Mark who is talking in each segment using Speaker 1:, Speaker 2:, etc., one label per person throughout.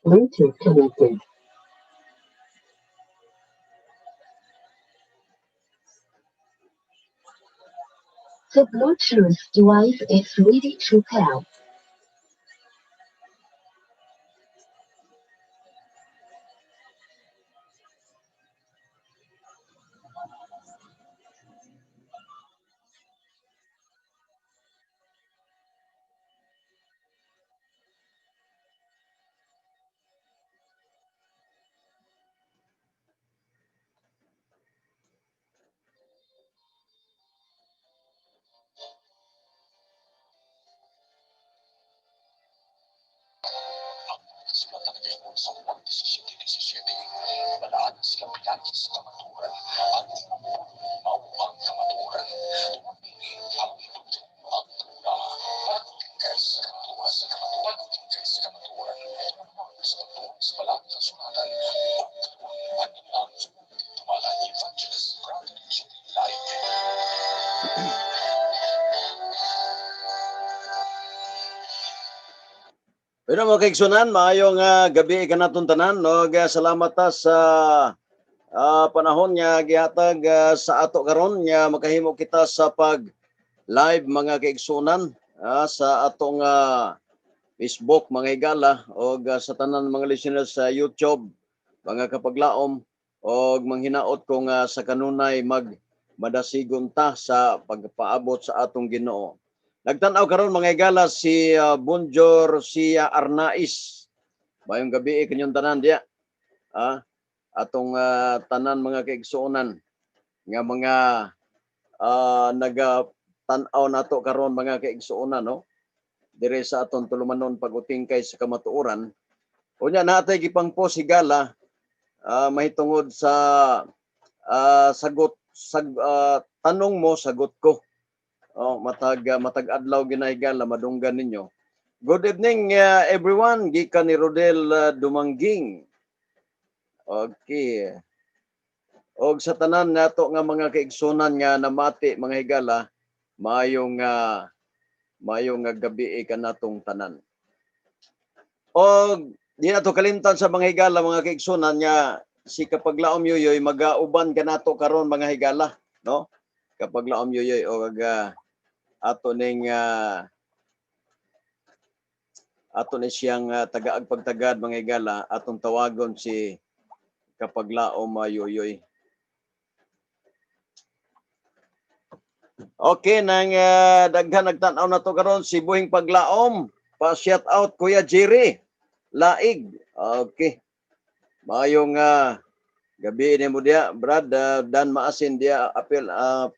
Speaker 1: Bluetooth connected. The Bluetooth device is ready to pair.
Speaker 2: Pero mga kaigsunan, maayong gabi kanatong tanan, no? Salamat ta sa panahon nga gihatag sa ato karon nga makahimo kita sa pag live mga kaigsunan sa atong Facebook mga higala o sa tanan mga listeners sa YouTube mga kapaglaom o manghinaot kung sa kanunay madasigon ta sa pagpaabot sa atong Ginoo. Nagtan-aw karon mga higala si Bonjour Sia Arnaiz. Bayong gabi kanyang tanan diya. Atong tanan mga kaigsuonan nga mga naga-tan-aw nato karon mga kaigsuonan, no? Dire sa aton tulumanon pag-utingkay sa kamatuoran. Unya natay gipang-post higala mahitungod sa tanong mo sagot ko. Matag adlaw ginahigala madunggan ninyo. Good evening everyone, gikan ni Rodel Dumangging. Okay. Og sa tanan nato nga mga kaigsunan nga namati mga higala, mayong gabi kanatong tanan. Og di nato kalimtan sa mga higala mga kaigsunan nga si Kapaglaom Yoyoy magauban kanato karon mga higala, no? Kapaglaom Yoyoy og ato ni siyang tagaag pagtagad mga higala atong tawagon si Kapaglaom Yoyoy. Okay, nang daghan nagtan-aw na to karon si Buhing Paglaom. Pa-shout out Kuya Jerry Laig. Okay. Mayong gabi ni mo dia, Brad, Dan Maasin dia apel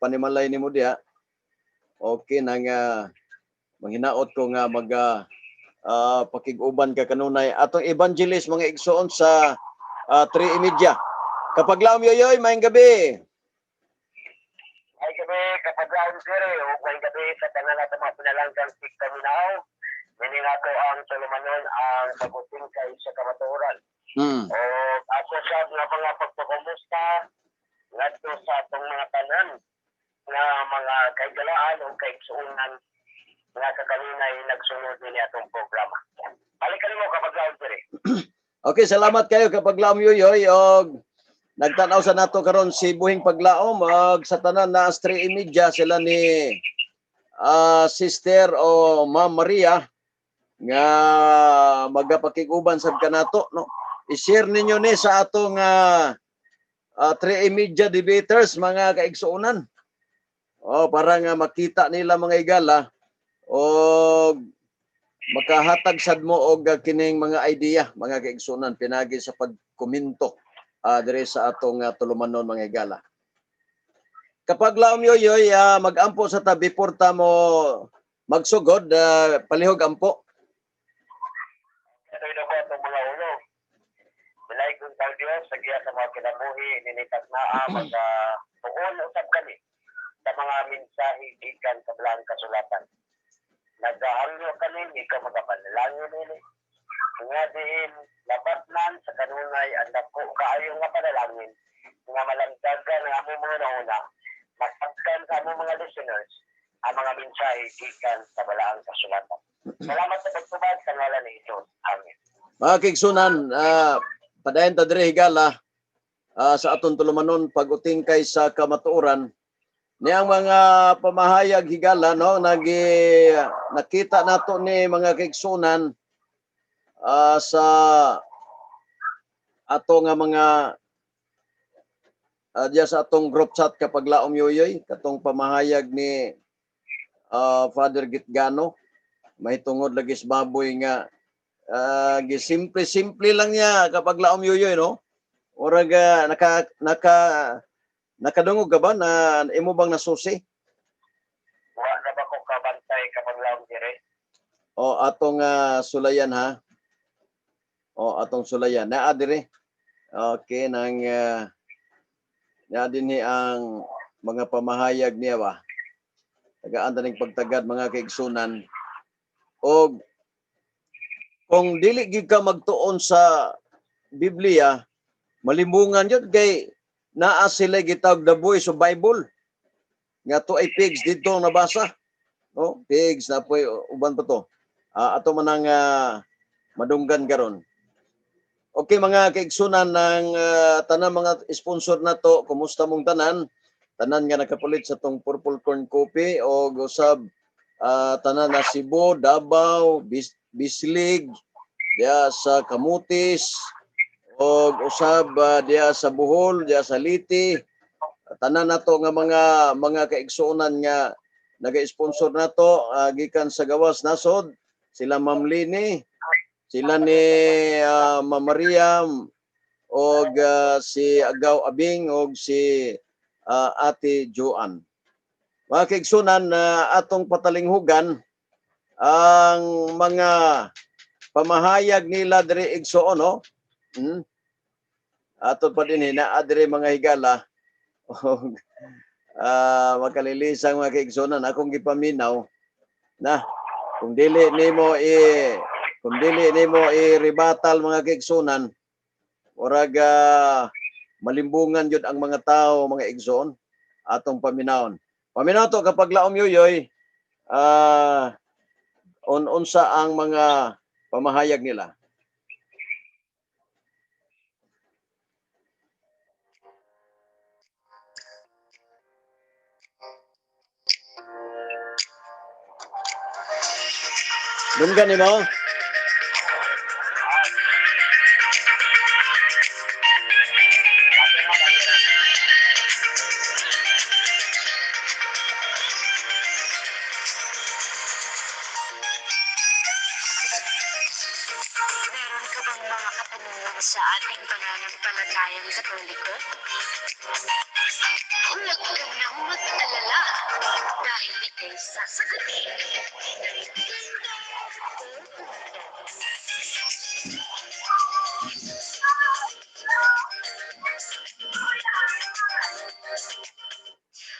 Speaker 2: panimalay ni mo dia. Okay, nang manghinaot ko nga pakiguban ka kanunay atong evangelist mga igsoon sa 3:30. Kapaglaom Yoyoy, maayong gabi.
Speaker 3: Ay gabi kapag-aon sir, may gabi sa tanan natin mga pinalanggang tigkaminaw. Hindi nga to ang tulumanon ang sagutin kay sa kamaturan. O ako sa mga pagpapumusta ngadto sa atong mga tanan na mga kaigalaan o kaigsuunan nga kakalinay nagsunod din atong programa. Balikan mo kapag-aon sir.
Speaker 2: Okay, salamat kayo Kapaglaom Yoyoy og nagtanaw sa nato karon si Buhing Paglaom og sa tanan na 3:30 sila ni Sister o Ma'am Maria nga magapakiguban sad kanato, no? I-share ninyo ni sa atong 3:30 debaters mga kaigsuonan. Para nga makita nila mga higala og makahatag sad mo og kining mga idea mga kaigsuonan pinagi sa pagkomento dire sa atong tulumanon mga higala. Kapaglaom Yoyoy, mag-ampo sa tabi porta mo magsugod, palihog ampo.
Speaker 3: Ito yung ako itong mga ulo. Bilay kong tao Diyos, sa sa mga kinabuhi, ninitas na magtuon usap kami sa mga mensahe ikan sa belang kasulatan. Nag-aalyo kami, ikaw magapanalangin nini. Nga din, labasnan sa kanunay, ang dako kaayong nga panalangin, nga malamdagan ng among mga nauna, masagkan sa among mga listeners, ang mga mensahe ikan sa belang kasulatan. Salamat sa pagtubag sa ngalan ni Jesus. Amen.
Speaker 2: Mga kaigsunan, padayon ta diri higala sa aton tulumanon pag-uting kay sa kamatuoran niyang mga pamahayag higala no nakita nato ni mga kaigsunan sa ato nga mga diya sa atong group chat kapag laom yoyoy katong pamahayag ni Father Gitgano mahitungod lagi sa baboy nga gisimple-simple lang niya kapag laom yoyoy no. Orag nakadungog ka ba na imo bang nasusi?
Speaker 3: Wa na ba ko kabantay kapag laom dire?
Speaker 2: O atong sulayan ha. O atong sulayan naa dire. Okay nang na dinhi ang mga pamahayag niya ba. Tagaan ta ning pagtagad mga kaigsunan. Og kung dili gid ka magtuon sa Biblia, malimbungan yun kay naa sila gitawag the voice of Bible. Nga to ay pigs dito nabasa. No? Pigs na po uban pa to. Ato man ang madunggan karon. Okay mga kaigsunan ng tanan mga sponsor na to, kumusta mong tanan? Tanan nga nakapulit sa tong Purple Corn Coffee o usab tanan na Cebu, Davao, Bislig, diya sa Camotes, o usab diya sa Bohol, diya sa Liti. Tanan nato nga mga kaigsunan nga naga-sponsor nato gikan sa gawas nasod, sila Ma'am Lini, sila ni Ma'am Mariam, og si Agaw Abing og si Ate Joan. Mga kaigsunan atong patalinghugan ang mga pamahayag nila diri igsoon no. Ato pa din na diri mga higala makalilisang mga kaigsunan akong gipaminaw na kung dili nimo i-rebatal mga kaigsunan orag malimbungan yun ang mga tao mga igsoon atong paminawon. Paminaw to kapag laom yoyoy unsa ang mga pamahayag nila. Dunggan ni mo?
Speaker 4: Meron ka bang mga katanungan sa ating pananampalatayang Katoliko? Huwag ka nang mag-alala dahil ikay sasagutin ng ganda o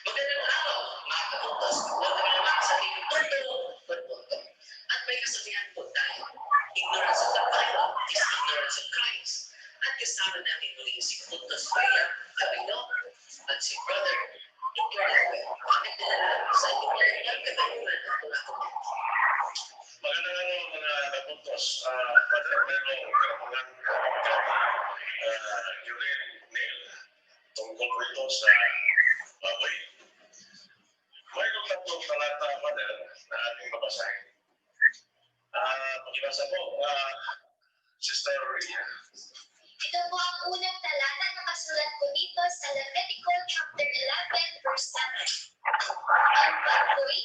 Speaker 5: Magandang araw, mga kabutos. Welcome naman sa ating Berto. At may kasabihan po tayo, ignorance of the Bible is ignorance of Christ. At kasama natin muli si Puntos Raya Cabino at si Brother Dr. Edwin. Bakit nila sa inyong mga katanungan at mga kabutos?
Speaker 6: Magandang araw mga kabutos. Padre, meron karamangan Yurel Neil tungkol rito sa baboy. Mayroong tatlong talata, Padre, na ating mabasahin. Pakibasa po, Sister Ria.
Speaker 7: Ito po ang unang talata na kasulat ko dito sa Leviticus chapter 11 verse 7. Ang baboy,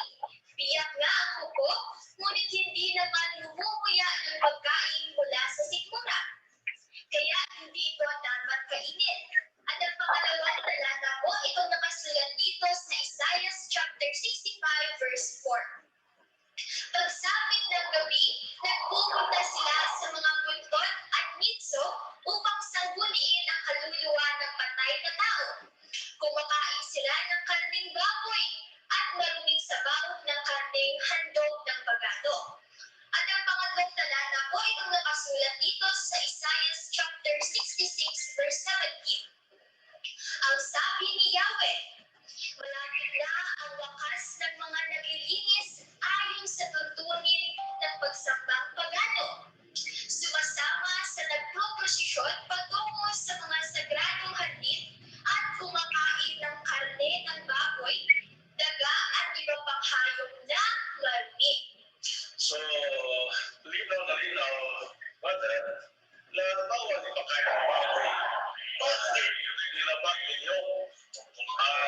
Speaker 7: biyak nga ang kuko, ngunit hindi naman lumumuya ng pagkain mula sa sikmura. Kaya hindi ito dapat kainin. At ang pangalawang talata po, ito nakasulat dito sa Isaiah chapter 65 verse 4. Pagsapit ng gabi, nagpupunta sila sa mga puntot at mitso upang sangguniin ang kaluluwa ng patay na tao. Kumakain sila ng karning baboy at maruming sabaw ng karning handog ng pagano. At ang pangatlong talata po, itong nakasulat dito sa Isaiah chapter 66 verse 17. Ang sabi ni Yahweh, malaki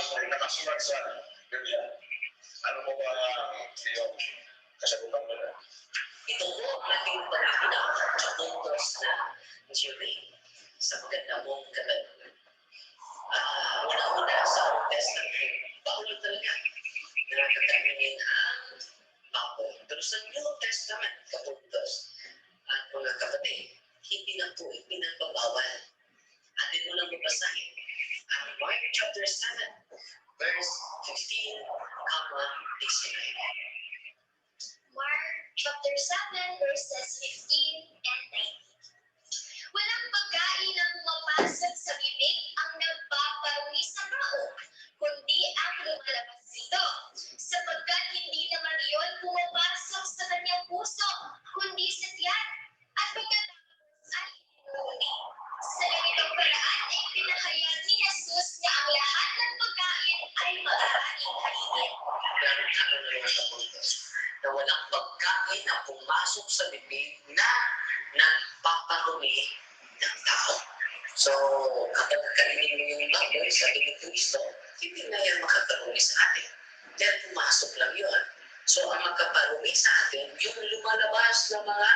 Speaker 6: ay nakasulat sa Biblia. Ano po ba iyong kasagutan mo na?
Speaker 5: Ito po ang ating pagkakita sa puntos na Jerry sa maganda mong katanungan. Una-una sa Old Testament, bawal talaga na katanungin ang baboy. Pero sa New Testament, kapuntos at mga kapatid, hindi na po ipinagbabawal. Atin mo lang mabasahin ang Mark chapter 7, verse 15, 19.
Speaker 7: Mark chapter 7 verses 15 and 19. Walang pagkain ang pumapasok sa bibig ang nagpapawi sa tao, kundi ang lumalabas dito. Sapagkat hindi naman iyon pumapasok sa kanyang puso, kundi sa tiyan, at pagkatapos ay inuuli. Sa ganitong paraan ay pinahayag ni Jesus na ang lahat ng pagkain ay maaaring kainin.
Speaker 5: Meron ka na mga kapuntos na walang pagkain na pumasok sa bibig na nagpaparumi ng tao. So, kapag kainin mo yung baboy, sabi ni Cristo, hindi na yan makaparumi sa atin. Dahil pumasok lang yun. So, ang magkaparumi sa atin, yung lumalabas na mga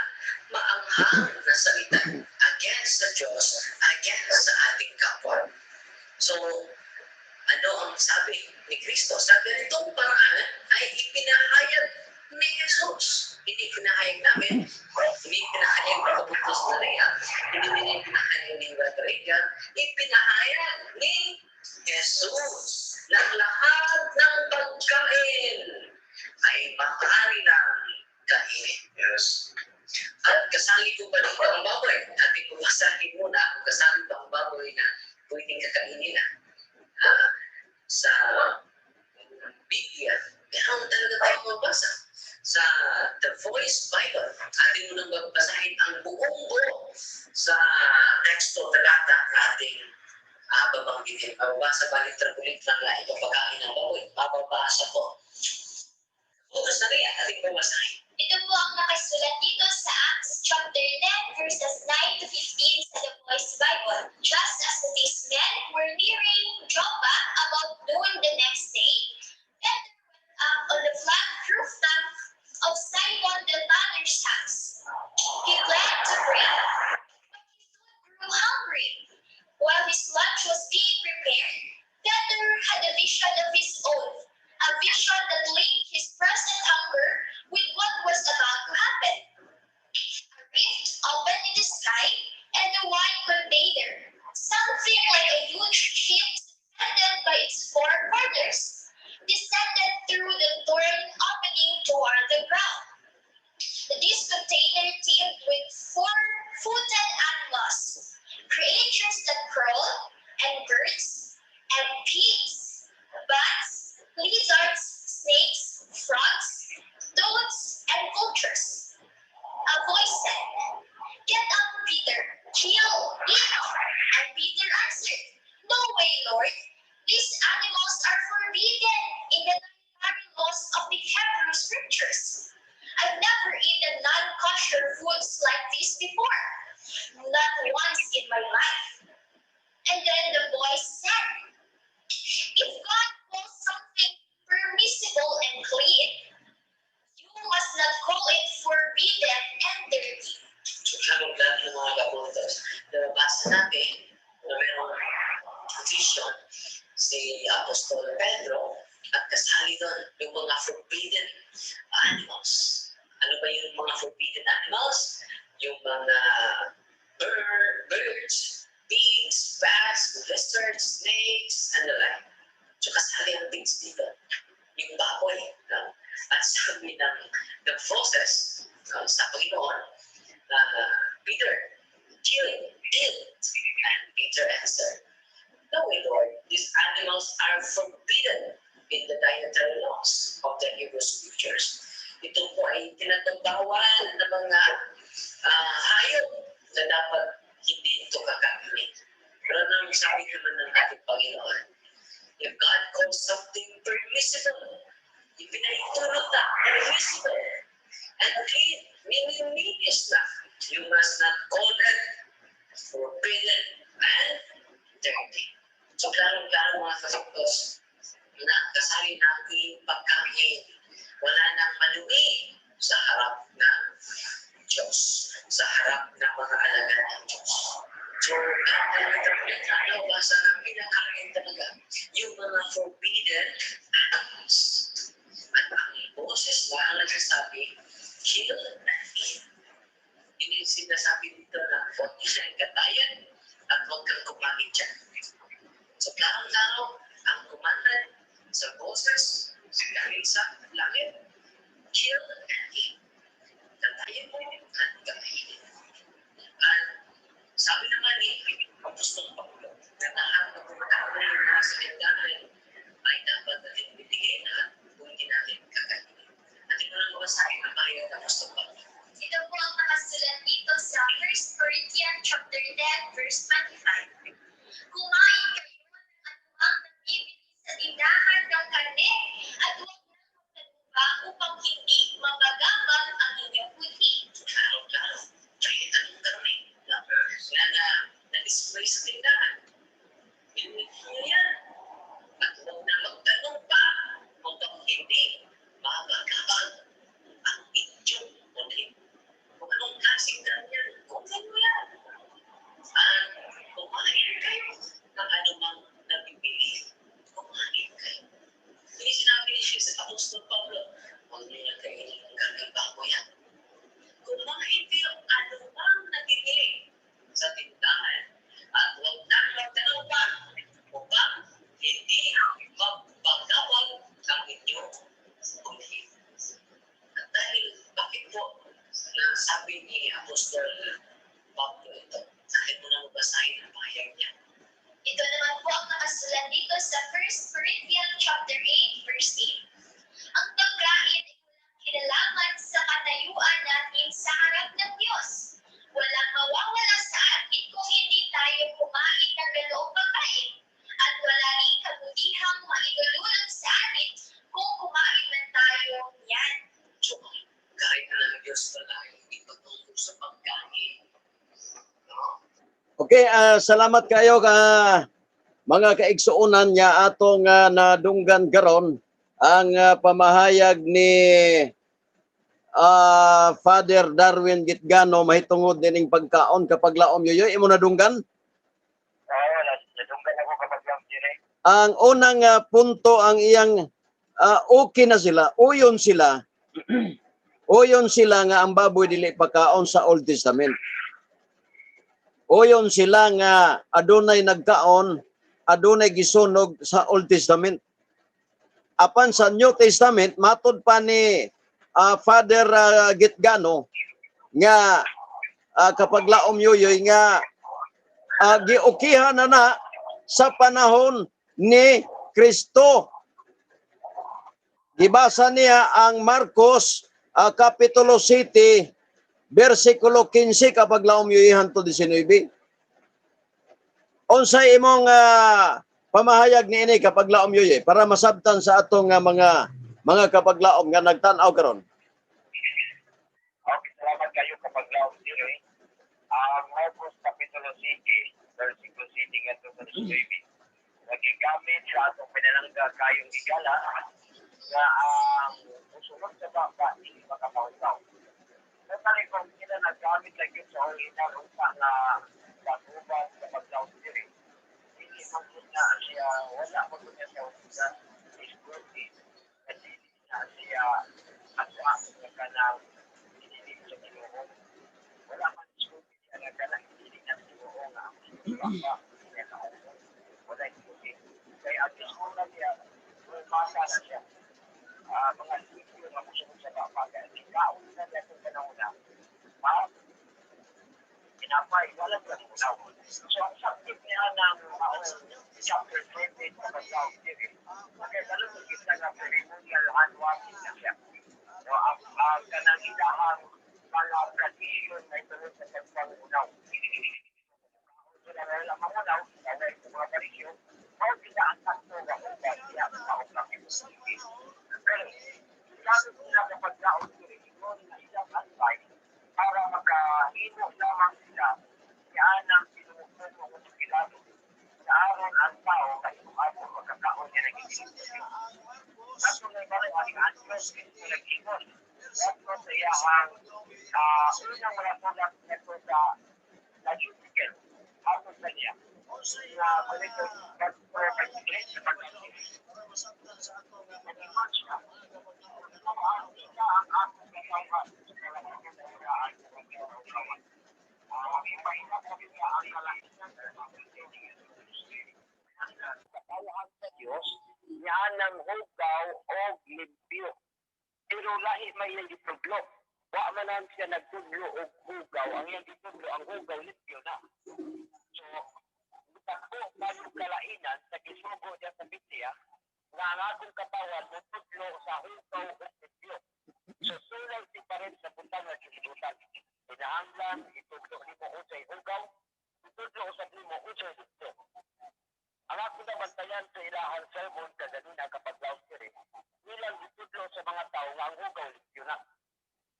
Speaker 5: maanghang na salita against sa Diyos, against sa ating kapwa. So, ano ang sabi ni Cristo? Sa ganitong paraan ay ipinahayag ni Jesus. Hindi pinahayag namin, hindi pinahayag ng Kapuntos Maria, hindi pinahayag ni Rodriga, ipinahayag ni Jesus na lahat ng pagkain ay maaari lang kainin.
Speaker 6: Yes.
Speaker 5: At kasali ko ba dito ang baboy? Ating pumasahin muna kung kasali ba ang baboy na pwedeng kakainin na. Sa Biblia, meron talaga tayong mabasa. Sa The Voice Bible, ating munang babasahin ang buong buo sa teksto talata na ating babanggitin. Mababasa balik-trabulit lang na ito pagkain ng baboy. Mababasa po. Putos na rin ating babasahin.
Speaker 7: Ito po ang nakasulat dito sa Acts chapter 10 verses 9 to 15 sa The Voice Bible. Just as these men were nearing Joppa about noon the next day, Peter went up on the flat rooftop of Simon the tanner's house. He planned to pray, but he soon grew hungry. While his lunch was being prepared, Peter had a vision of his own, a vision that linked his present hunger with what was about to happen. A rift opened in the sky, and the wine container, something like a huge ship suspended by its four corners, descended through the torn opening toward the ground. This container teemed with four-footed animals, creatures that crawl, and birds, and pigs, bats, lizards, snakes, frogs, toads, and vultures. A voice said, "Get up, Peter, kill, eat." And Peter answered, "No way, Lord. These animals are forbidden in the dietary laws of the Hebrew scriptures. I've never eaten non-kosher foods like this before, not once in my life." And then the voice said, "If God calls something permissible and clean, you must not call it forbidden and dirty."
Speaker 5: So, karong-karong ng mga kapuntos, nabasa natin na mayroong vision si Apostol Pedro at kasali doon yung mga forbidden animals. Ano ba yung mga forbidden animals? Yung mga birds, pigs, bats, lizards, snakes, and the like. So kasali ang things dito. Yung baboy. At sabi ng the process sa Panginoon, Peter, kill, eat. And Peter answered, "No, Lord, these animals are forbidden in the dietary laws of the Hebrew scriptures." Ito po ay tinatambawal ng mga hayop na dapat hindi ito kakainin. Pero nang sabi naman ng ating Panginoon, if God calls something permissible, ipinaitulog na, permissible, and clean, meaning linis na, you must not call it forbidden and dirty. So, klaro-klaro mga kasuntos, Moses, galing sa langit, kill and eat. Tatayin mo yun at gamitin. At sabi naman ni Apostol Paulo, na lahat ng kumakaroon ng mga salindahan ay dapat natin bibigay na kung hindi natin kakainin. At ito lang mabasahin ang mga ng Apostol Paulo.
Speaker 7: Ito po ang nakasulat dito sa 1 Corinthians chapter 10, verse 25. Kumain kayo ng anumang nagbibili sa tindahan ng karne at huwag nang magtanuba upang hindi mabagabag ang inyong buti.
Speaker 5: Araw-araw, kahit anong karne na na-display sa tindahan. Pinit nyo yan. At huwag na magtanong pa upang hindi mabagabag ang inyong buti. Kung anong klaseng karne yan, kunin mo yan. At kumain kayo ng anumang nabibili. Kumain kayo. Kaya sinabi ni Jesus sa Apostol Paulo, huwag niyo na kainin ng karne bago yan. Kumain kayo anumang nabibili sa tindahan at huwag na magtanong pa upang hindi magbagawag ang inyong buti. At dahil bakit po na sabi ni Apostol Pablo ito, kahit mo na mabasahin ang pahayag niya.
Speaker 7: Ito naman po ang nakasulat dito sa 1 Corinthians chapter 8, verse 8. Ang pagkain ay walang kinalaman sa katayuan natin sa harap ng Diyos. Walang mawawala sa atin kung hindi tayo kumain ng ganoong pagkain. At wala rin kabutihang maidululong sa atin kung kumain man tayo yan.
Speaker 5: So, kahit na ng Diyos pala ay ipatungkol sa pagkain. No?
Speaker 2: Okay, salamat kayo ka mga kaigsuunan niya atong nadunggan garon ang pamahayag ni Father Darwin Gitgano mahitungod dining pagkaon kapag laom yoyoy imo nadunggan.
Speaker 3: Nadunggan ako kapag lang dire.
Speaker 2: Ang unang punto ang iyang okay na sila, uyon sila. Uyon sila nga ang baboy dili pagkaon sa Old Testament. Uyon sila nga adunay nagkaon, adunay gisunog sa Old Testament. Apan sa New Testament matud pa ni Father Gitgano nga kapag laom yoyoy nga giukihan na sa panahon ni Kristo. Gibasa niya ang Marcos Kapitulo 7 versikulo 15 kapag laom yoyoy hanto 19. Unsay imong pamahayag ni ini kapag laom yoyoy para masabtan sa atong mga kapag laom nga nagtan-aw karon.
Speaker 3: Okay, salamat kayo kapag laong dire. Ang Marcos Kapitulo 7, versikulo 7 nga ito sa 19. Nagigamit sa atong pinalangga kayong igala na ang usunod sa baka hindi makapahutaw. Sa talikong sila nagamit lagi sa original unsa na kagubat kapag laong dire. Hindi man na siya, wala mo niya sa usugan, iskuti, kasi na siya aswang na kanang hinilig sa Ginoo. Wala man iskuti siya na kanang hinilig na Ginoo nga ang baka niya kaunong. Wala iskuti. Kaya at least muna niya, masa na siya. Mga sityo nga musunod sa baka. Kaya ikaw na niya kung panahon na. Pinapay, wala ka rin unaw. So, ang sakit niya ng chapter 20 sa Pagkaw Spirit, kaya dalawang kita nga ceremonial handwashing na siya. So, ang kanang idahang mga tradisyon na ito sa Pagkaw Unaw. So, na mangunaw, kaya ito mga tradisyon, kung sila ang sakto na kung siya sa ukang ito. Pero, sabi sila sa Pagkaw Spirit, ito na isang advice para makahino lamang sila yan ang pinumupuno ko sa kilado. Sa aron ang tao kasi kung ako magkakaon niya nag-iisip. Kaso na iba rin ang Andres ito nag-ingon. Kaso sa iyahang unang mga sulat na ito sa Leviticus. Ako sa niya. Na balik ko perfect place sa pag-iisip. Nag-ingon siya. Ang isa ang aking katawan sa kalamangan na iraan sa pagkawan. Ipahinap kami sa ang kalahinan sa mga kailangan sa Diyos Yan ng hugaw o limpyo. Pero lahi may iyang gitudlo. Wa man lang siya nagtudlo o hugaw. Ang iyang gitudlo, ang hugaw limpyo na. So, tako tayo kalainan sa gisugo niya sa Biblia nga ang akong katawan mo tudlo sa hugaw o limpyo. So, sulay si parin sa puntang na gisilutan. Pinahanglan, itudlo ni mo usay hugaw, itudlo sa mo usay limpyo. Ang ako na bantayan sa ilahang sermon kaganina kapag laos kiri, nilang itudlo sa mga tao nga ang hugaw limpyo na.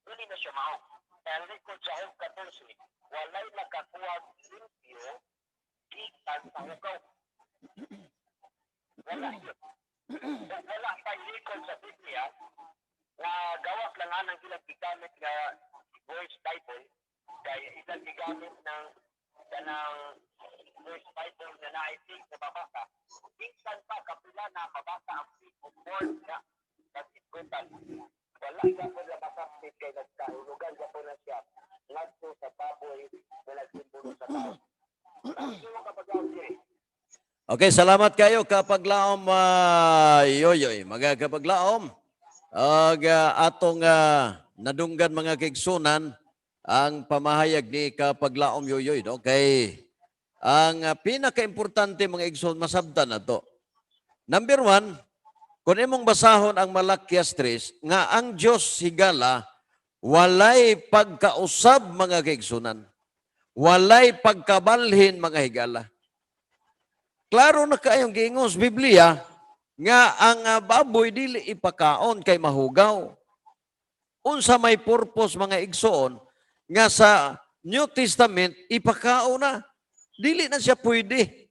Speaker 3: Hindi na siya mao. Kaya ang likod sa Job 14, walay nakakuha limpyo ikan sa hugaw. Wala yun. Wala pa likod sa Biblia na gawas lang nga ng ilang gigamit na voice Bible kaya ilang gigamit ng voice Bible na naising sa babasa. Minsan pa kapila na mabasa ang people word na nagtikutan. Wala ka po na makapit kay nagkahulugan ka po na siya nagto sa baboy na nagsimbulo sa tao.
Speaker 2: Okay, salamat kayo kapaglaom yoyoy. Mga kapaglaom, atong nadunggan mga kigsunan ang pamahayag ni kapaglaom yoyoy. Okay, ang pinaka-importante mga igsoon masabtan na to. Number 1, kung imong basahon ang Malakias 3, nga ang Diyos higala, walay pagkausab mga kaigsunan. Walay pagkabalhin mga higala. Klaro na kayong giingos Biblia, nga ang baboy dili ipakaon kay mahugaw. Unsa may purpose mga igsoon, nga sa New Testament ipakaon na. Dili na siya pwede.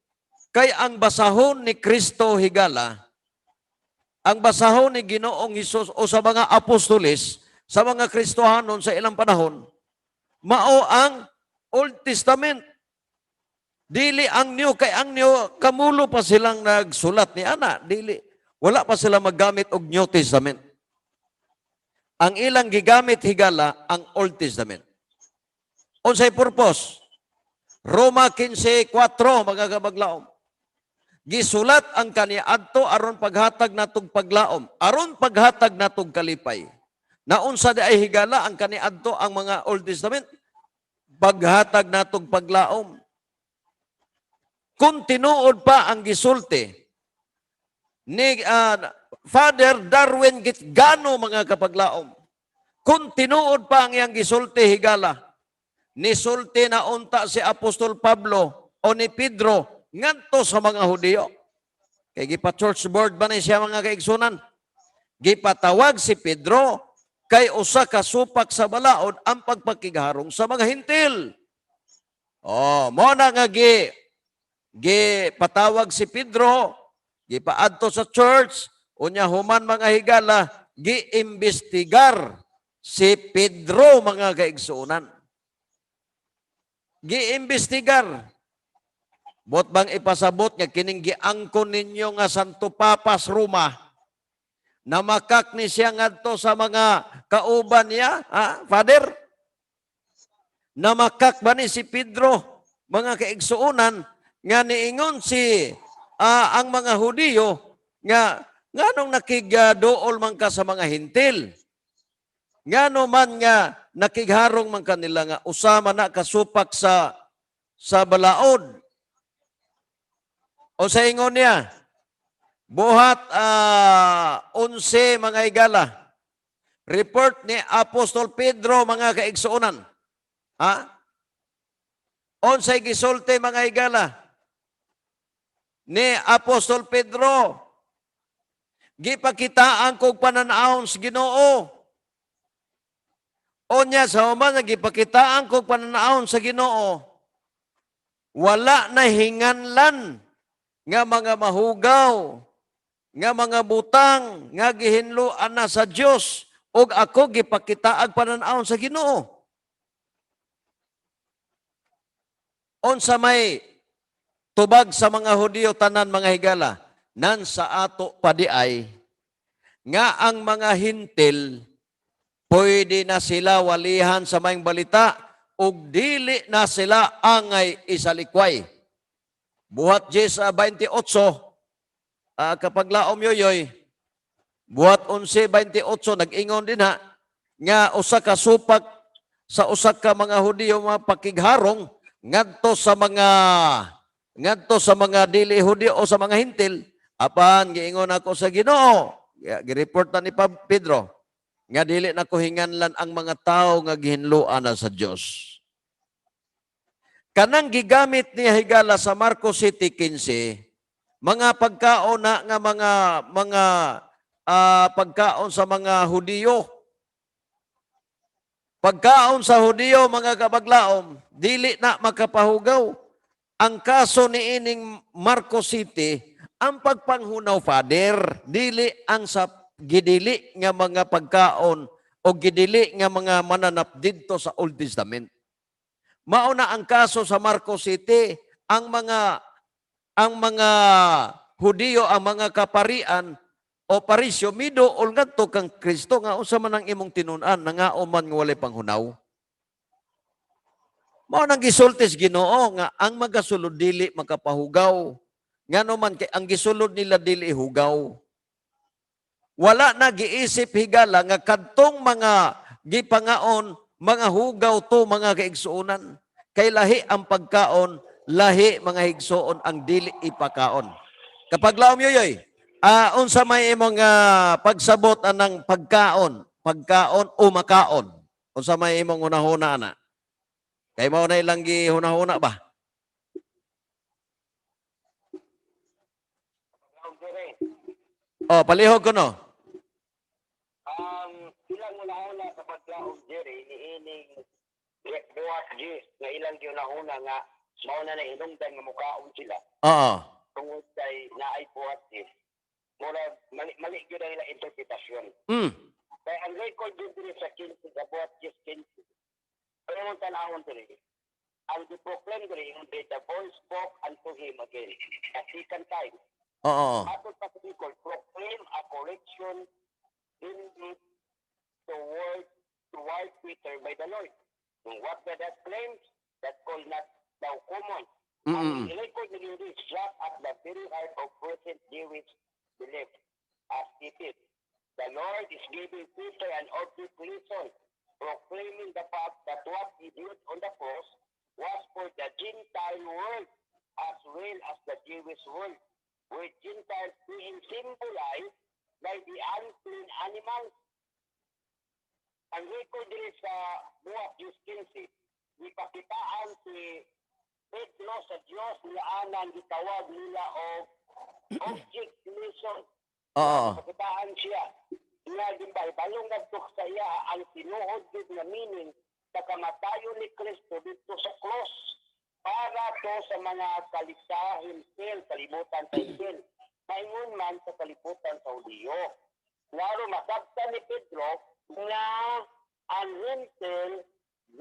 Speaker 2: Kay ang basahon ni Kristo higala, ang basahon ni Ginoong Hesus o sa mga apostoles, sa mga Kristohanon sa ilang panahon, mao ang Old Testament. Dili ang New, kay ang New, kamulo pa silang nagsulat ni Ana. Dili. Wala pa sila maggamit og New Testament. Ang ilang gigamit higala, ang Old Testament. Unsay purpose? Roma 15:4, mga kabaglaom. Gisulat ang kaniadto aron paghatag natog paglaom, aron paghatag natog kalipay. Naunsa di ay higala ang kaniadto ang mga Old Testament, paghatag natog paglaom. Kung tinuod pa ang gisulti ni Father Darwin Gitgano mga kapaglaom, kung tinuod pa ang iyang gisulti higala, nisulti na unta si Apostol Pablo o ni Pedro ngadto sa mga Hudiyo. Kay gipa-church board ba ni siya mga kaigsunan? Gipatawag si Pedro kay usa ka supak sa balaod ang pagpakigharong sa mga Hintil. Oh, mo na nga gipatawag si Pedro, gipaadto sa church, unya human mga higala, giimbestigar si Pedro mga kaigsunan. Giimbestigar. Bot bang ipasabot nga kining giangkon ninyo nga Santo Papas Roma na makak ni siya ngadto sa mga kauban niya, Father? Na makak ba ni si Pedro, mga kaigsuunan, nga niingon si ang mga Hudiyo nga nganong nakigdool man ka sa mga Hintil. Ngano man nga nakigharong man kanila nga usama na kasupak sa balaod. O sa ingon niya, buhat 11 mga higala. Report ni Apostol Pedro mga kaigsuunan. Unsay gisulti mga higala ni Apostol Pedro. Gipakitaan kog pananahon sa Ginoo. Unya sa human gipakitaan kog pananahon sa Ginoo. Wala na hinganlan nga mga mahugaw, nga mga butang, nga gihinluan na sa Dios, ug ako gipakitaag pananahon sa Ginoo. Unsa may tubag sa mga Hudiyo tanan mga higala, nan sa ato padiay, nga ang mga Hintil, pwede na sila walihan sa maayong balita, ug dili na sila angay isalikway. Buhat 10:28, kapag laom yoyoy, buhat 11:28, nag-ingon din ha, nga usa ka supak sa usa ka mga Hudiyo mga pakigharong ngadto sa mga dili Hudiyo o sa mga hintil. Apan giingon ako sa Ginoo, gi-report na ni Pedro nga dili na ko hinganlan ang mga tao nga gihinluan na sa Dios. Kanang gigamit niya higala sa Marcos 7:15, mga pagkaon na nga mga pagkaon sa mga Hudiyo. Pagkaon sa Hudiyo, mga kabaglaom, dili na makapahugaw. Ang kaso ni ining Marcos City, ang pagpanghunaw, Father, dili ang sa gidili nga mga pagkaon o gidili nga mga mananap didto sa Old Testament. Mauna ang kaso sa Marcos City, ang mga Hudiyo, ang mga kaparian o parisyo, midool ngadto kang Kristo nga unsa man ang imong tinunan nga man nga walay panghunaw. Mao nang gisultis Ginoo nga ang magasulod dili makapahugaw. Ngano man kay ang gisulod nila dili hugaw. Wala na giisip higala nga kadtong mga gipangaon, mga hugaw to mga kaigsuonan. Kay lahi ang pagkaon, lahi mga higsuon ang dili ipakaon. Kapag laom yoyoy, unsa may imong pagsabot anang pagkaon o makaon? Unsa may imong hunahuna na? Kay mao na ilang gihunahuna ba? Palihog ko no.
Speaker 3: Ilang una sa paglaog Jerry ni ining buhat gis nga ilang giunahuna nga mao na hinungdan nga mukaon sila.
Speaker 2: Oo.
Speaker 3: Tungod kay naay buhat gis. Mura mali gyud ang ilang interpretasyon. Kaya ang record dito sa 15 sa buhat gis 15. Pero ang tanawon diri. Ang proclaim diri yung the voice spoke unto him again. A second time.
Speaker 2: Oo.
Speaker 3: Ato pa proclaim a correction in the word toward Peter by the Lord. What that claims, that call not thou common. Ang record ni Lord is shot at the very heart of present Jewish belief. As it is, the Lord is giving Peter an object lesson, proclaiming the fact that what he did on the cross was for the Gentile world as well as the Jewish world, with Gentiles being symbolized by the unclean animals. Ang record din sa buhat Diyos 15, ipakitaan si Pedro sa Diyos na anang gitawag nila o object lesson.
Speaker 2: Oo.
Speaker 3: Ipakitaan siya. Nga din ba, balong nagtok sa iya ang sinuod din na meaning sa kamatayon ni Kristo dito sa cross para to sa mga kalisahin kalibutan sa Israel. Maingon man sa kalibutan sa Hudiyo. Lalo masabtan ni Pedro na ang hintil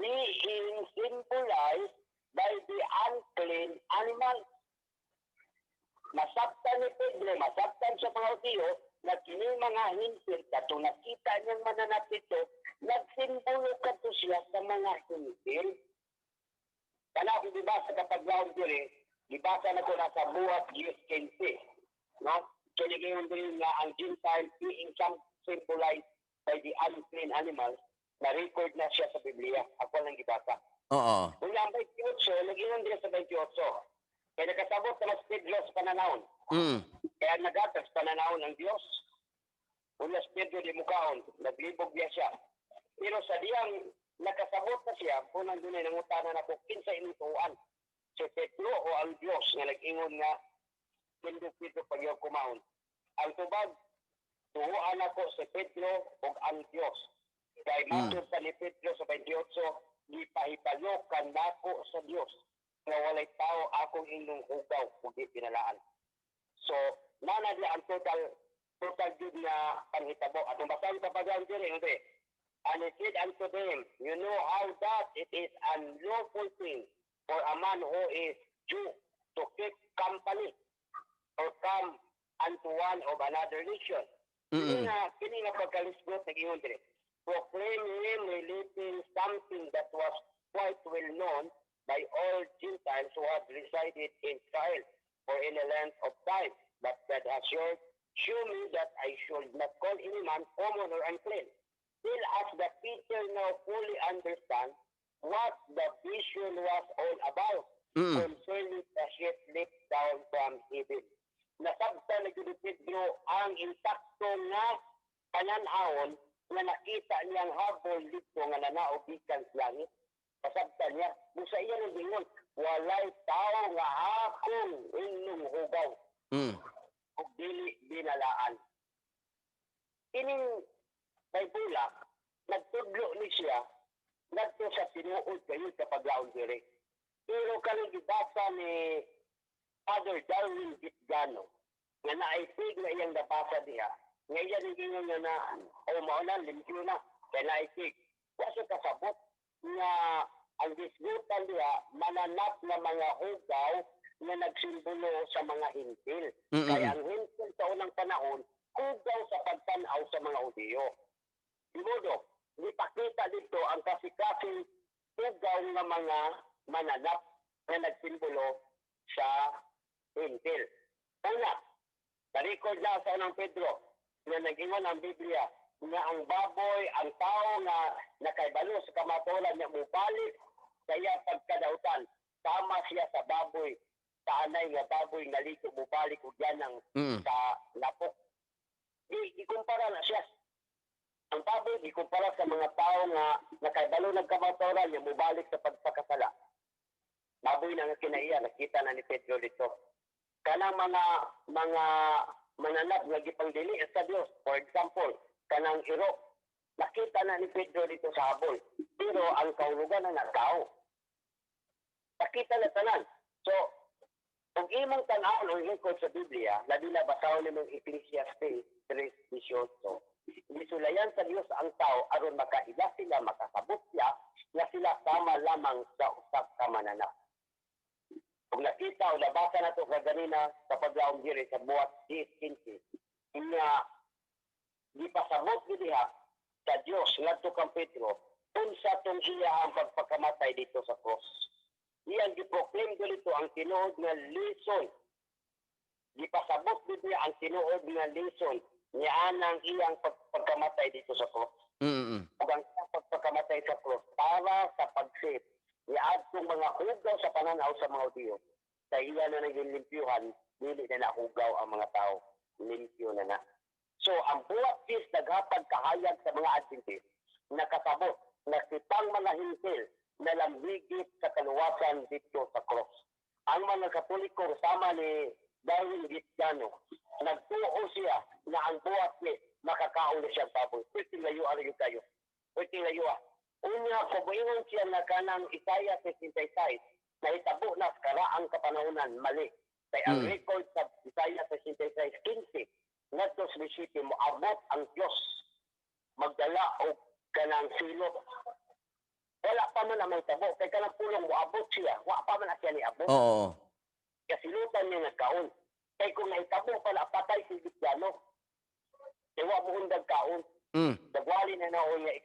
Speaker 3: being symbolized by the unclean animal. Masabtan ni Pedro, masabtan sa mga Hudiyo na kini mga hintil katong nakita niyang mananap ito, nagsimbolo kato siya sa mga hintil. Kana kung dibasa kapag laon diri, dibasa na ko na sa buhat Diyos 15. No? So, nagayon din nga ang Gentile being symbolized by the unclean animals, na-record na siya sa Biblia. Ako lang gibasa.
Speaker 2: Oo.
Speaker 3: Kung ang 28, nagayon din sa 28. Kaya nakasabot na mas Pedro sa pananahon. Kaya nagatas pananahon ng Diyos. Una si Pedro di mukaon, naglibog niya siya. Pero sa diyang nakasabot na siya, punang dunay nangutanan ako, kinsa inutuan. Si Pedro o ang Diyos nga nag-ingon nga, Pindog Pedro pag-iyaw kumahon. Ang tubag, tuhuan ako si Pedro o ang Diyos. Kaya matod pa ni Pedro sa 28, ipahipalokan nako sa Diyos nga walay tao akong inyong hugaw kung di pinalaan. So, nanadi ang total good na panghitabo. At ang basahin pa pag-iyaw diri, hindi. And he said unto them, you know how that it is unlawful thing for a man who is Jew to keep company or come unto one of another nation. Kini nga pagkalisgot, nag-ingon dire. Proclaim him relating something that was quite well known by all Gentiles who had resided in Israel for any length of time, but God has shown me that I should not call any man common or unclean. Till as the Peter now fully understand what the vision was all about concerning the ship lift down from heaven. Nasabtan na ni Pedro ang insakto nga pananahon nga nakita niyang habol dito nga nanaog gikan sa langit. Nasabtan niya, musa iya ng gingon, walay tao nga akong inyong hugaw. Ug dili binalaan. Ining Baybula, nagtudlo ni siya, nagto sa tinuod kayo sa paglaon diri. Pero kanang gibasa ni Father Darwin Gitgano, nga naisig na iyang nabasa diha, nga iya gingon nga na, maunan, limpyo na, kaya naisig. Wasa kasabot nga ang disgutan diha, mananap na mga hugaw na nagsimbolo sa mga hintil. Kaya ang hintil sa unang panahon, hugaw sa pagtanaw sa mga Hudiyo. Dimodo, ipakita dito ang kasi-kasing hugaw ng mga mananap na nagsimbolo sa hintil. Una, na-record na sa unang Pedro na nag-ingon ang Biblia na ang baboy, ang tao na nakaibalo sa kamatulan niya mubalik sa iya pagkadautan. Tama siya sa baboy, sa anay nga baboy naliko mubalik o yan sa lapok. Ikumpara na siya. Ang baboy, ikumpara sa mga tao nga nakaibalo ng kamatulan niya mubalik sa pagpakasala. Baboy na nga kinaiya, nakita na ni Pedro dito. Kanang mga mananap nga gipangdili sa Dios. For example, kanang iro, nakita na ni Pedro dito sa habol. Pero ang kahulugan na tao. Nakita na tanan. So, kung imong tanawon o hingkod sa Biblia, labila basahon nimong Ecclesiastes 3:18. Gisulayan sa Dios ang tao aron makaila sila, makasabot siya, nga sila sama lamang sa usak ka mananap. Kung nakita o nabasa na ito kaganina sa paglaong diri sa buhat 10:15, nga di pasabot diha sa Dios ngadto kang Pedro unsa tong iya ang pagpakamatay dito sa cross. Iyang giproclaim dito ang tinuod nga lesson. Di pasabot diha ang tinuod nga lesson ni anang iyang pagpakamatay dito sa cross. Ug ang pagpakamatay sa cross para sa pag-save ni adtong mga hugaw sa pananaw sa mga Hudiyo. Sa iya na naging limpyuhan, dili na nahugaw ang mga tao. Limpyo na na. So, ang buwat sis naghatag kahayag sa mga Adventist, nakasabot na sitang mga hintil na lambigit sa kaluwasan dito sa cross. Ang mga Katoliko sama ni Darwin Gitgano, nagtuo siya na ang buwat sis makakaon na siyang baboy. Pwede layo rin kayo. Pwede layo. Unya, kubuingon siya na kanang Isaiah 66, na itabo na karaang kapanahonan, mali. Kaya ang record sa Isaiah 66:15, natos bisiti mo abot ang Diyos magdala o kanang silot. Wala pa man ang tabo, kaya kanang pulong mo abot siya, wala pa man siya ni abot.
Speaker 2: Oo.
Speaker 3: Kasi lutan niya nagkaon. Kaya kung naitabo pala, patay si Gitgano. Kaya wala mo hundag kaon. Nagwali na na o niya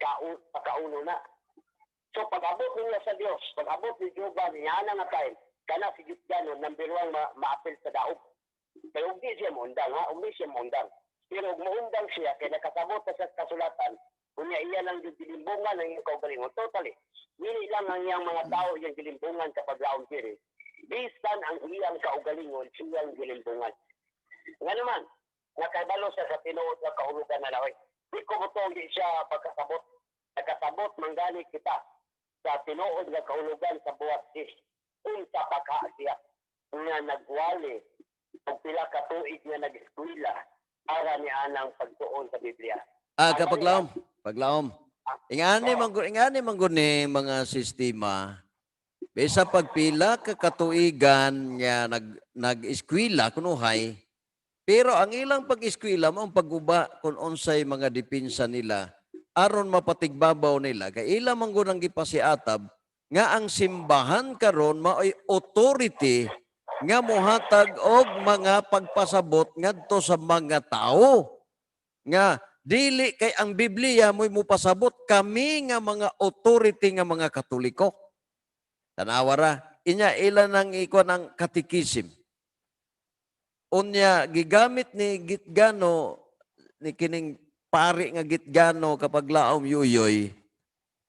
Speaker 3: pakauno na. So pag-abot niya sa Diyos, pag-abot ni Jehovah, niya na nga tayo, kana si Gitgano, number 1 maapil sa daog. Kaya hindi siya maundang, hindi siya maundang. Pero maundang siya, kaya nakasabot sa kasulatan, kunya iya lang yung gilimbungan ng iyong kaugalingon. Totally. Hindi lang ang iyang mga tao yung gilimbungan kapag laong diri. Bisan ang iyang kaugalingon, siyang gilimbungan. Nga naman, nakabalo siya sa tinuod na kahulugan na laway. Di ko butong di siya pagkasabot. Nakasabot, manggaling kita sa tinuod na kahulugan sa buhat sis. Unsa pagka siya nga nagwali o pila ka tuig nga nag-eskwela para ni anang pagtuon sa Biblia.
Speaker 2: Paglaom. Ingani man ni mga sistema bisa pagpila ka katuigan nga nag-eskwela kunuhay. Pero ang ilang pag-eskwela mo ang paguba kung unsay mga depensa nila aron mapatigbabaw nila kay ila man gud ang gipasiatab nga ang simbahan karon maoy authority nga mohatag og mga pagpasabot ngadto sa mga tao nga dili kay ang Biblia mo'y mupasabot kami nga mga authority nga mga Katoliko. Tanawa ra inya ila nang iko ng katikisim.
Speaker 8: Unya gigamit ni Gitgano ni kining pari nga Gitgano kapag laom yuyoy,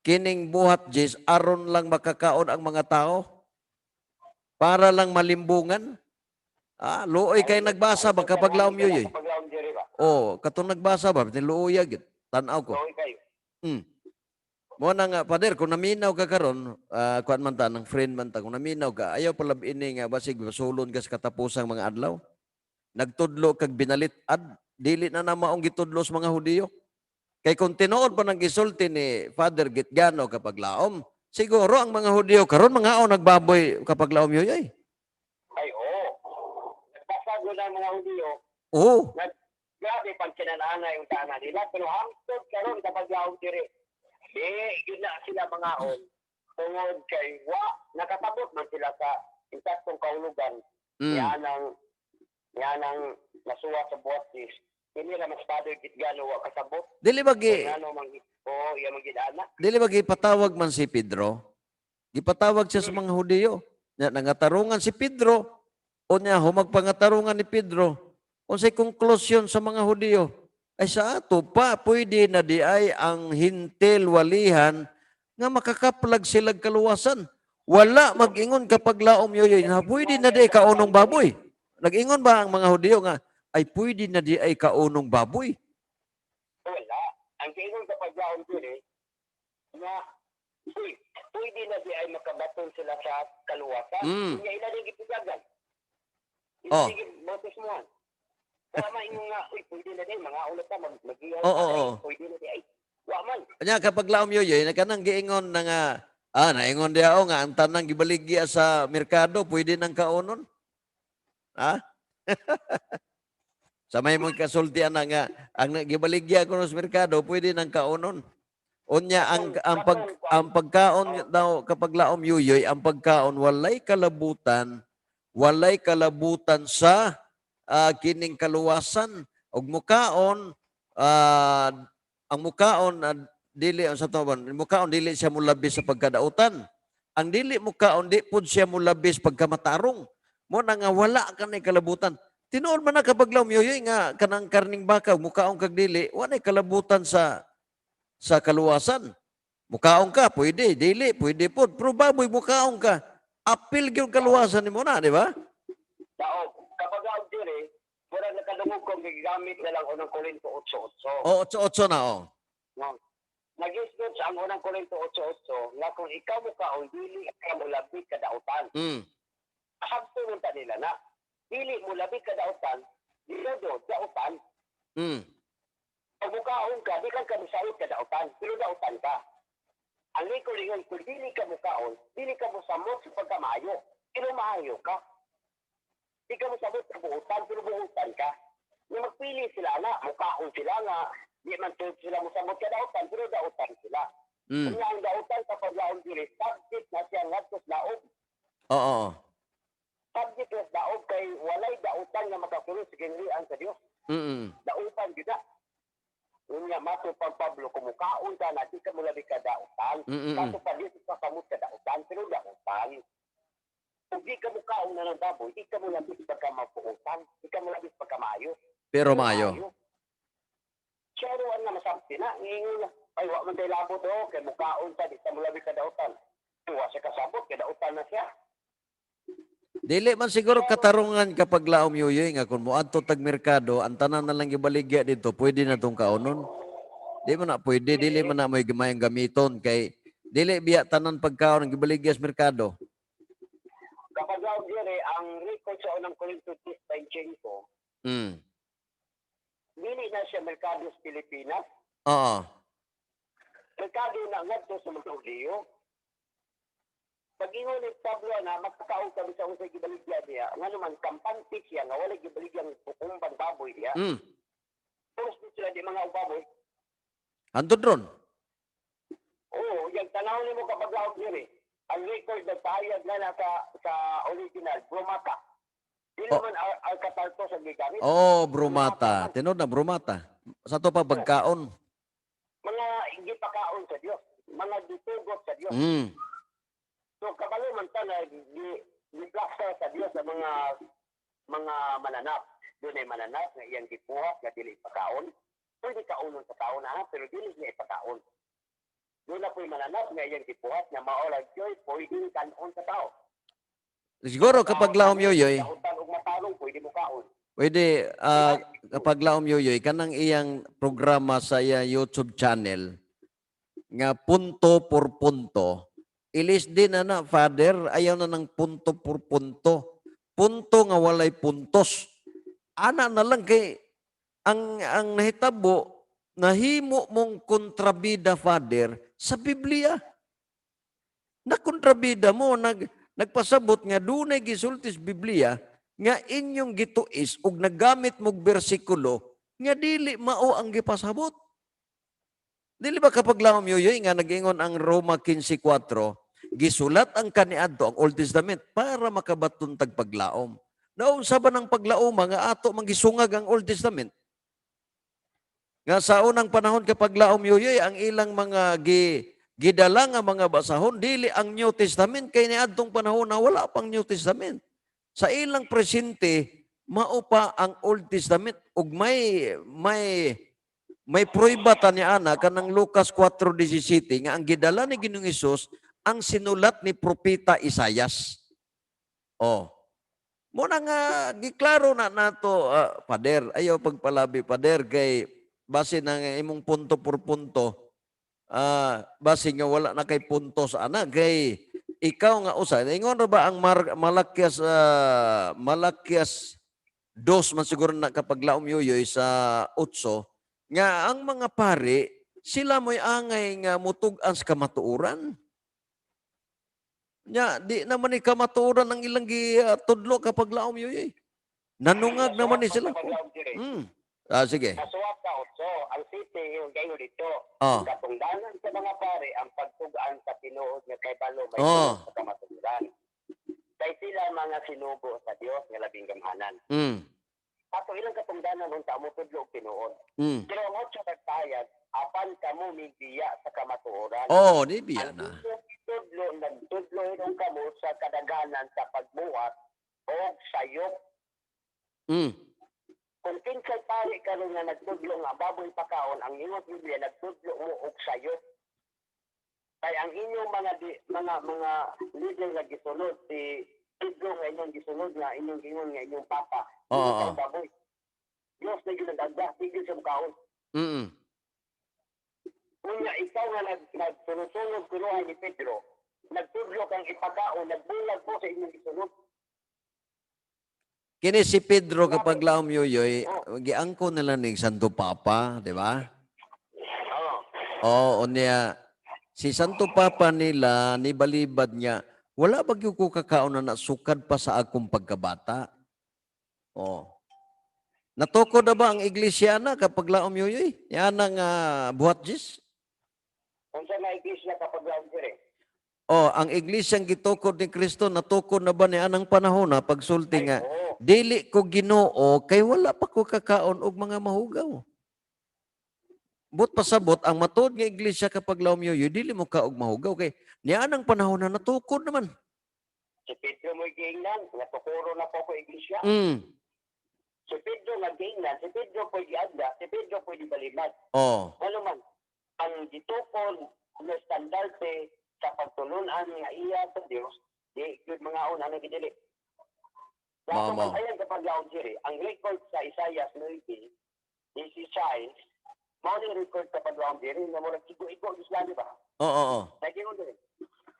Speaker 8: kining buhat Jis aron lang makakaon ang mga tao para lang malimbungan. Luoy kay nagbasa ba kapag laom yuyoy?
Speaker 3: Paglaom diri ba?
Speaker 8: Oh, katong nagbasa ba ni luoy gid. Tan-aw ko.
Speaker 3: Luoy kayo.
Speaker 8: Hmm. Mo na nga pader kung naminaw ka karon, kuan man ta ng friend man ta kung naminaw ka, ayaw pala ini nga basig masulon ka sa katapusang mga adlaw. Nagtudlo kag binalitad, dili na maong gitudlo sa mga Hudiyo. Kay kung tinuod pa ng gisulti ni Father Gitgano kapag laom, siguro ang mga Hudiyo karon mga nagbaboy kapag laom yoy.
Speaker 3: Ay, oo. Nagpasag na ang mga Hudiyo.
Speaker 8: Oo.
Speaker 3: Grabe pang kinanana yung tanan nila. Pero hangtod karon kapag laom diri. Yun na sila mga on. Tungod kay nakatabot man sila sa intaktong kahulugan. Yan ang nasuwa sa buwatis. Hindi na mas Father Gitgano wa kasabot.
Speaker 8: Dili ba gi
Speaker 3: iya magidana.
Speaker 8: Dili ba gipatawag man si Pedro? Gipatawag siya sa mga Hudiyo. Nangatarungan si Pedro. O niya humagpangatarungan ni Pedro. Unsay konklusyon sa mga Hudiyo? Ay sa ato pa pwede na di ay ang hintil walihan nga makakaplag silag kaluwasan. Wala mag-ingon kapag laom yoyoy na pwede na di kaunong baboy. Nag-ingon ba ang mga Hudiyo nga ay pwede na di ay kaunong baboy?
Speaker 3: Wala. Ang kaingon kapag laom diri na pwede na di ay makabaton sila sa kaluwasan. Kanya ila din gipigagan. Ila din botes mo. Wala maingon nga, pwede na din, mga ulat na mag-ihaw. Pwede na di ay. Wala man.
Speaker 8: Kanya kapag laom yoyoy, kanang giingon na nga, naingon di ako nga, ang tanang gibaligya sa merkado, pwede nang kaunon? Ha? Sa may mong kasultian na nga, ang gibaligya ko sa merkado, pwede nang kaunon. Unya, ang pagkaon daw, kapag laom yoyoy, ang pagkaon, walay kalabutan sa kining kaluwasan. Og mukaon, ang mukaon, mukaon dili siya mulabis sa pagkadautan. Ang dili mukaon, di pud siya mulabis pagkamatarong. Mo na nga wala ka na kalabutan. Tinuod man na kapag laom yoyoy nga kanang karning baka mukaon kag dili, wala kalabutan sa kaluwasan. Mukaon ka, pwede, dili, pwede po. Pero baboy mukaon ka, apil yung kaluwasan ni mo na, di ba?
Speaker 3: Daog, kapag laom diri, wala nakadungog kong gigamit na lang unang Korinto 8:8.
Speaker 8: O, 8-8 na, o.
Speaker 3: Nag-isgot sa ang unang Korinto 8:8 nga kung ikaw mukaon, dili ka mo labit kadautan. Habto mo nila na, dili mo labit kadautan, dili do, dautan. Pag mukaon ka, di ka misayot kadautan, pero dautan ka. Ang likolingon, kung dili ka mukaon, dili ka mo samot sa pagkamayo, pero maayo ka. Di ka mo samot sa buutan, pero buutan ka. Yung magpili sila na, mukaon sila nga, di man tulad sila mo samot kadautan, pero dautan sila. Kung nga ang dautan kapag laon dili, subject na siya ngadtos laog.
Speaker 8: Oo.
Speaker 3: Subject na daog kay walay dautan nga makasulod sa ginlian sa Dios. Dautan gid na. Unya mato pag Pablo kumukaon ka na di ka mo labi ka dautan. Kaso pa di ka kamot ka dautan pero dautan. Kung di ka mukaon na ng baboy, di ka mo labi pagka mapuutan, di ka mo labi pagka maayo.
Speaker 8: Pero maayo.
Speaker 3: Siya roan na masabti na, ngayon na. Ay, wak man tayo labot o, kay mukaon ka, di ka mo labi ka dautan. Tuwa siya kasabot, kay dautan na siya.
Speaker 8: Dili man siguro katarungan kapag laom yoyoy nga kung moadto tag merkado, ang tanan na lang gibaligya dito, pwede na tong kaunon. Di man na pwede, dili man na may gimayang gamiton kay dili biya tanan pagkaon ang gibaligya sa merkado.
Speaker 3: Kapag laom dire, ang record sa unang Korinto 10:5, dili na siya merkado sa Pilipinas.
Speaker 8: Oo.
Speaker 3: Merkado na ngadto sa mga Hudiyo. Pag-ingon ni Pablo na magkakaon kami sa usay gibaligya niya, nga naman kampante siya nga wala gibaligyan bukumbang baboy niya. Tapos sila di mga baboy.
Speaker 8: Andun ron?
Speaker 3: Oo, yung tanaw ni mo kapag laog niya ang record na pahayag na sa original, bromata. Di naman alkatarto sa gigamit.
Speaker 8: Bromata. Tinod na bromata. Sa to pa pagkaon.
Speaker 3: Mga hindi pakaon sa Diyos. Mga ditugot sa Diyos. So, kabalo man ta na di-plaster sa Diyos sa mga mga mananap. Doon ay mananap nga iyang gipuhat nga dili pagkaon. Pwede kaunon sa taon na, pero dili niya ipakaon. Doon na po'y mananap nga iyang gipuhat nga maolag yoy, pwede kanon sa tao.
Speaker 8: Siguro kapag laom yoyoy,
Speaker 3: Kautan og matarong, pwede mo kaon.
Speaker 8: pwede kapag laom yoyoy, kanang iyang programa sa iya YouTube channel, nga punto por punto, ilis din na Father, ayaw na ng punto por punto. Punto nga walay puntos. Ana na lang kay ang nahitabo, nahimo mong kontrabida, Father, sa Biblia. Na kontrabida mo, nagpasabot nga dunay gisultis Biblia, nga inyong gituis ug naggamit mong bersikulo, nga dili mao ang gipasabot. Dili ba kapag laom yoyoy nga nag-ingon ang Roma 15:4, gisulat ang kaniadto ang Old Testament para makabaton tag paglaom. Naunsa ba ng paglaom nga ato mangisungag ang Old Testament? Nga sa unang panahon kapag laom yoyoy ang ilang mga gidala nga mga basahon dili ang New Testament kay niadtong panahon na wala pang New Testament. Sa ilang presente mao pa ang Old Testament ug may prueba ta niya ana kanang Lucas 4:17 nga ang gidala ni Ginoong Hesus ang sinulat ni propeta Isaias. Oh. Mo na nga giklaro na nato, Pader, ayaw pagpalabi, Pader, kay base ng imong punto por punto, base nga wala na kay puntos, ana, kay ikaw nga usa. Ingon ra ba ang Malakias 2 man siguro na kapag laom yoyoy sa 8, nga ang mga pari, sila mo'y angay nga mutug-an sa kamatuoran. Nya, di naman ni kamatuoran ang ilang tudlo kapag laom yoyoy. Nanungag naman ni sila. Sige.
Speaker 3: Nasuwap ka, so ang city yung gayo dito.
Speaker 8: Oh.
Speaker 3: Katungdanan sa mga pare ang pagtugaan sa tinuod nga kay balo may
Speaker 8: Oh.
Speaker 3: sa kamatuoran. Kay sila mga sinugo sa Dios nga labing gamhanan. Ato ilang katungdanan unta mo tudlo og tinuod. Pero ang otso kagtayag apan kamo mibiya sa kamatuoran.
Speaker 8: Oh, di biya na.
Speaker 3: Nagtudlo itong kamo sa kadaganan sa pagbuhat o sayop. Kung kinsay pari karon nga nagtudlo nga baboy pakaon, ang inyong Biblia nagtudlo mo og sayop. Kay ang inyong mga leader nga gisunod, si Pedro nga inyong gisunod nga inyong ingon nga inyong papa.
Speaker 8: Oo.
Speaker 3: Baboy. Diyos na ginagagda, tigil sa mukhaon. Kunya ikaw nga nagsunod-sunod kunuhan ni Pedro, nagtudlo kang ipakaon, nagbulag po sa inyong gisunod.
Speaker 8: Kini si Pedro kapag laom yoyoy, giangko nila ning Santo Papa, di ba? Oo, niya. Si Santo Papa nila, ni balibad niya, wala ba yung ko kakaon na nasukad pa sa akong pagkabata? Oh. Natukod na ba ang iglesia na kapag laom yoyoy? Yan ang buhat jis?
Speaker 3: Kung saan na iglesia kapag laom dire?
Speaker 8: Oh, ang iglesyang gitukod ni Kristo, natukod na ba ni anang panahon na pagsulti nga, dili ko Ginoo kay wala pa ko kakaon og mga mahugaw. But pasabot ang matuod nga iglesia kapag laom yoyoy, dili mo ka og mahugaw kay ni anang panahon na natukod naman.
Speaker 3: Si Pedro mo giingnan, natukuro na po ko iglesia. Si Pedro nag-giingnan, si Pedro po giagda, si Pedro po gibalibad.
Speaker 8: Oh.
Speaker 3: Ano man, ang gitukod na standarte sa pagtulunan nga iya sa Dios, di good mga una na gidili. Dato man ayan kapag laon diri, ang record sa Isaiah 19, this is child, mao ni record kapag laon diri na mo nagsigo-igo Islam ba?
Speaker 8: Oo.
Speaker 3: Nagingon diri.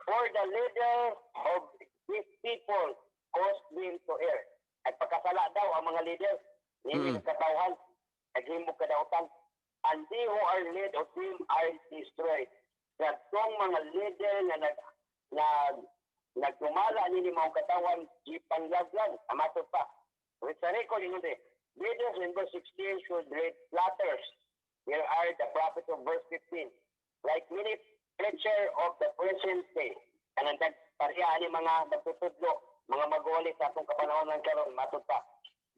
Speaker 3: For the leader of these people caused them to err. At pagkasala daw ang mga leader, hindi katawhan, naghimog kadautan. And they who are led of him are destroyed. Katong mga leader na nagtumala nini mga katawan, ipanglaglag, amato pa. With the record, leaders in verse 16 should read platters. Here are the prophets of verse 15. Like many preacher of the present day. Kanang pariya ni mga nagtutudlo, mga mag-ulit sa atong kapanahon ng karon, matod pa.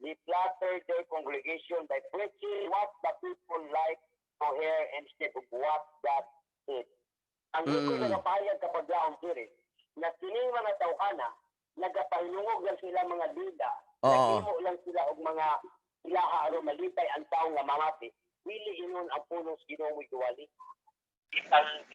Speaker 3: They flatter their congregation by preaching what the people like to hear instead of what God said. Ang ito na napayag kapag laong diri, na sining mga tawhana, nagapahingungog lang sila mga bida,
Speaker 8: Oo.
Speaker 3: Nahimo lang sila og mga ilaha aron malitay ang tawo nga mamati. Dili ingon ang pulos Ginoo mo giwali. Itang